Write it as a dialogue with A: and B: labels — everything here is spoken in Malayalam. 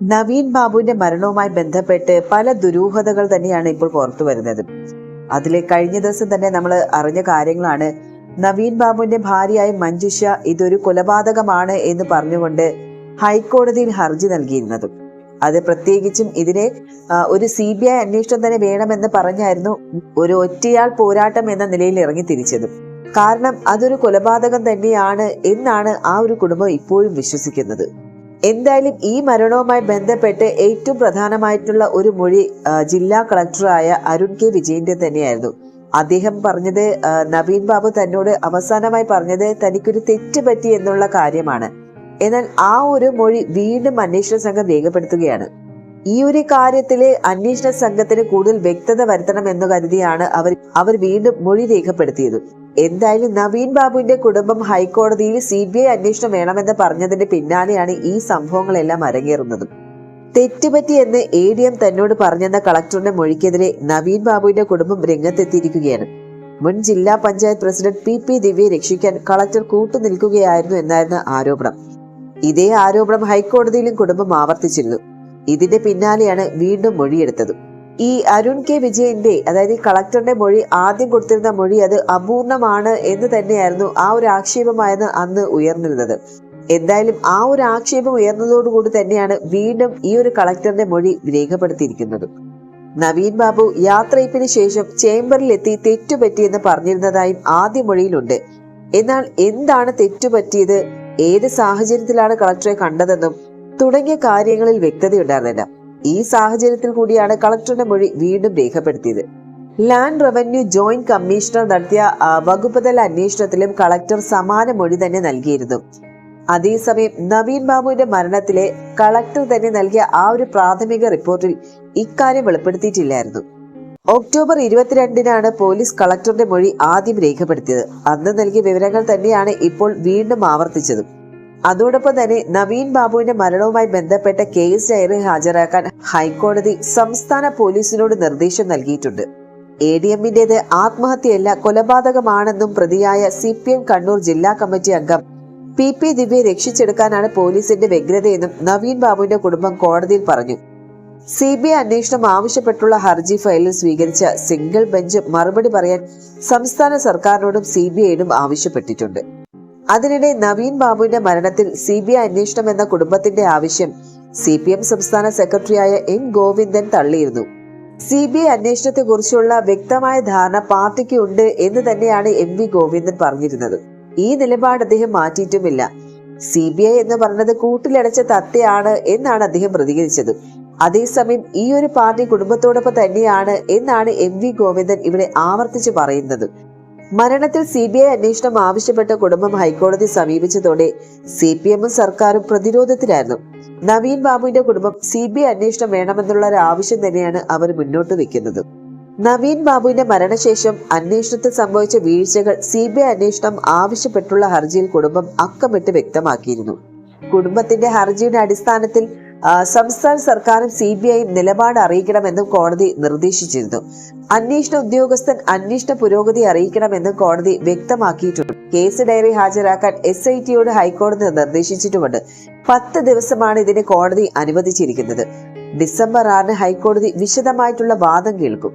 A: നവീൻ ബാബുവിന്റെ മരണവുമായി ബന്ധപ്പെട്ട് പല ദുരൂഹതകൾ തന്നെയാണ് ഇപ്പോൾ പുറത്തു വരുന്നത്. അതിലെ കഴിഞ്ഞ ദിവസം തന്നെ നമ്മൾ അറിഞ്ഞ കാര്യങ്ങളാണ്. നവീൻ ബാബുവിന്റെ ഭാര്യയായ മഞ്ജുഷ ഇതൊരു കൊലപാതകമാണ് എന്ന് പറഞ്ഞുകൊണ്ട് ഹൈക്കോടതിയിൽ ഹർജി നൽകിയിരുന്നത്. അത് പ്രത്യേകിച്ചും ഇതിനെ ഒരു CBI അന്വേഷണം തന്നെ വേണമെന്ന് പറഞ്ഞായിരുന്നു ഒരു ഒറ്റയാൾ പോരാട്ടം എന്ന നിലയിൽ ഇറങ്ങി തിരിച്ചത്. കാരണം അതൊരു കൊലപാതകം തന്നെയാണ് എന്നാണ് ആ ഒരു കുടുംബം ഇപ്പോഴും വിശ്വസിക്കുന്നത്. എന്തായാലും ഈ മരണവുമായി ബന്ധപ്പെട്ട് ഏറ്റവും പ്രധാനമായിട്ടുള്ള ഒരു മൊഴി ജില്ലാ കളക്ടറായ അരുൺ കെ വിജയന്റെ തന്നെയായിരുന്നു. അദ്ദേഹം പറഞ്ഞത്, നവീൻ ബാബു തന്നോട് അവസാനമായി പറഞ്ഞത് തനിക്കൊരു തെറ്റ് പറ്റി എന്നുള്ള കാര്യമാണ്. എന്നാൽ ആ ഒരു മൊഴി വീണ്ടും അന്വേഷണ സംഘം രേഖപ്പെടുത്തുകയാണ്. ഈ ഒരു കാര്യത്തില് അന്വേഷണ സംഘത്തിന് കൂടുതൽ വ്യക്തത വരുത്തണം എന്ന് കരുതിയാണ് അവർ വീണ്ടും മൊഴി രേഖപ്പെടുത്തിയത്. എന്തായാലും നവീൻ ബാബുവിന്റെ കുടുംബം ഹൈക്കോടതിയിൽ CBI അന്വേഷണം വേണമെന്ന് പറഞ്ഞതിന്റെ പിന്നാലെയാണ് ഈ സംഭവങ്ങളെല്ലാം അരങ്ങേറുന്നത്. തെറ്റുപറ്റി എന്ന് ADM തന്നോട് പറഞ്ഞെന്ന കളക്ടറുടെ മൊഴിക്കെതിരെ നവീൻ ബാബുവിന്റെ കുടുംബം രംഗത്തെത്തിയിരിക്കുകയാണ്. മുൻ ജില്ലാ പഞ്ചായത്ത് പ്രസിഡന്റ് PP ദിവ്യയെ രക്ഷിക്കാൻ കളക്ടർ കൂട്ടുനിൽക്കുകയായിരുന്നു എന്നായിരുന്നു ആരോപണം. ഇതേ ആരോപണം ഹൈക്കോടതിയിലും കുടുംബം ആവർത്തിച്ചിരുന്നു. ഇതിന്റെ പിന്നാലെയാണ് വീണ്ടും മൊഴിയെടുത്തത്. ഈ അരുൺ കെ വിജയന്റെ, അതായത് ഈ കളക്ടറുടെ മൊഴി, ആദ്യം കൊടുത്തിരുന്ന മൊഴി അത് അപൂർണമാണ് എന്ന് തന്നെയായിരുന്നു ആ ഒരു ആക്ഷേപമായിരുന്നു അന്ന് ഉയർന്നിരുന്നത്. എന്തായാലും ആ ഒരു ആക്ഷേപം ഉയർന്നതോടുകൂടി തന്നെയാണ് വീണ്ടും ഈ ഒരു കളക്ടറുടെ മൊഴി രേഖപ്പെടുത്തിയിരിക്കുന്നത്. നവീൻ ബാബു യാത്രയപ്പിന് ശേഷം ചേംബറിൽ എത്തി തെറ്റുപറ്റിയെന്ന് പറഞ്ഞിരുന്നതായും ആദ്യ മൊഴിയിലുണ്ട്. എന്നാൽ എന്താണ് തെറ്റുപറ്റിയത്, ഏത് സാഹചര്യത്തിലാണ് കളക്ടറെ കണ്ടതെന്നും തുടങ്ങിയ കാര്യങ്ങളിൽ വ്യക്തതയുണ്ടായിരുന്നില്ല. ഈ സാഹചര്യത്തിൽ കൂടിയാണ് കളക്ടറുടെ മൊഴി വീണ്ടും രേഖപ്പെടുത്തിയത്. ലാൻഡ് റവന്യൂ ജോയിന്റ് കമ്മീഷണർ നടത്തിയ വകുപ്പ് തല അന്വേഷണത്തിലും കളക്ടർ സമാന മൊഴി തന്നെ നൽകിയിരുന്നു. അതേസമയം നവീൻ ബാബുവിന്റെ മരണത്തിലെ കളക്ടർ തന്നെ നൽകിയ ആ ഒരു പ്രാഥമിക റിപ്പോർട്ടിൽ ഇക്കാര്യം വെളിപ്പെടുത്തിയിട്ടില്ലായിരുന്നു. ഒക്ടോബർ 22-നാണ് പോലീസ് കളക്ടറുടെ മൊഴി ആദ്യം രേഖപ്പെടുത്തിയത്. അന്ന് നൽകിയ വിവരങ്ങൾ തന്നെയാണ് ഇപ്പോൾ വീണ്ടും ആവർത്തിച്ചത്. അതോടൊപ്പം തന്നെ നവീൻ ബാബുവിന്റെ മരണവുമായി ബന്ധപ്പെട്ട കേസ് ഡയറി ഹാജരാക്കാൻ ഹൈക്കോടതി സംസ്ഥാന പോലീസിനോട് നിർദ്ദേശം നൽകിയിട്ടുണ്ട്. ADMന്റേത് ആത്മഹത്യയല്ല, കൊലപാതകമാണെന്നും പ്രതിയായ CPM കണ്ണൂർ ജില്ലാ കമ്മിറ്റി അംഗം PP ദിവ്യയെ രക്ഷിച്ചെടുക്കാനാണ് പോലീസിന്റെ വ്യഗ്രതയെന്നും നവീൻ ബാബുവിന്റെ കുടുംബം കോടതിയിൽ പറഞ്ഞു. CBI അന്വേഷണം ആവശ്യപ്പെട്ടുള്ള ഹർജി ഫയലിൽ സ്വീകരിച്ച സിംഗിൾ ബെഞ്ച് മറുപടി പറയാൻ സംസ്ഥാന സർക്കാരിനോടും CBIയോടും ആവശ്യപ്പെട്ടിട്ടുണ്ട്. അതിനിടെ നവീൻ ബാബുവിന്റെ മരണത്തിൽ CBI അന്വേഷണം എന്ന കുടുംബത്തിന്റെ ആവശ്യം CPM സംസ്ഥാന സെക്രട്ടറിയായ M ഗോവിന്ദൻ തള്ളിയിരുന്നു. CBI അന്വേഷണത്തെ കുറിച്ചുള്ള വ്യക്തമായ ധാരണ പാർട്ടിക്ക് ഉണ്ട് എന്ന് തന്നെയാണ് MV ഗോവിന്ദൻ പറഞ്ഞിരുന്നത്. ഈ നിലപാട് അദ്ദേഹം മാറ്റിയിട്ടുമില്ല. CBI എന്ന് പറഞ്ഞത് കൂട്ടിലടച്ച തത്തയാണ് എന്നാണ് അദ്ദേഹം പ്രതികരിച്ചത്. അതേസമയം ഈ ഒരു പാർട്ടി കുടുംബത്തോടൊപ്പം തന്നെയാണ് എന്നാണ് MV ഗോവിന്ദൻ ഇവിടെ ആവർത്തിച്ച് പറയുന്നത്. മരണത്തിൽ CBI അന്വേഷണം ആവശ്യപ്പെട്ട കുടുംബം ഹൈക്കോടതി സമീപിച്ചതോടെ CPMും സർക്കാരും പ്രതിരോധത്തിലായിരുന്നു. നവീൻ ബാബുവിന്റെ കുടുംബം CBI അന്വേഷണം വേണമെന്നുള്ള ഒരു ആവശ്യം തന്നെയാണ് അവർ മുന്നോട്ട് വെക്കുന്നത്. നവീൻ ബാബുവിന്റെ മരണശേഷം അന്വേഷണത്തിൽ സംഭവിച്ച വീഴ്ചകൾ CBI അന്വേഷണം ആവശ്യപ്പെട്ടുള്ള ഹർജിയിൽ കുടുംബം അക്കമിട്ട് വ്യക്തമാക്കിയിരുന്നു. കുടുംബത്തിന്റെ ഹർജിയുടെ അടിസ്ഥാനത്തിൽ സംസ്ഥാന സർക്കാരും CBIയും നിലപാട് അറിയിക്കണമെന്നും കോടതി നിർദ്ദേശിച്ചിരുന്നു. അന്വേഷണ ഉദ്യോഗസ്ഥൻ അന്വേഷണ പുരോഗതി അറിയിക്കണമെന്നും കോടതി വ്യക്തമാക്കിയിട്ടുണ്ട്. കേസ് ഡയറി ഹാജരാക്കാൻ SITയോട് ഹൈക്കോടതി നിർദ്ദേശിച്ചിട്ടുമുണ്ട്. 10 ദിവസമാണ് ഇതിന് കോടതി അനുവദിച്ചിരിക്കുന്നത്. ഡിസംബർ 6-ന് ഹൈക്കോടതി വിശദമായിട്ടുള്ള വാദം കേൾക്കും.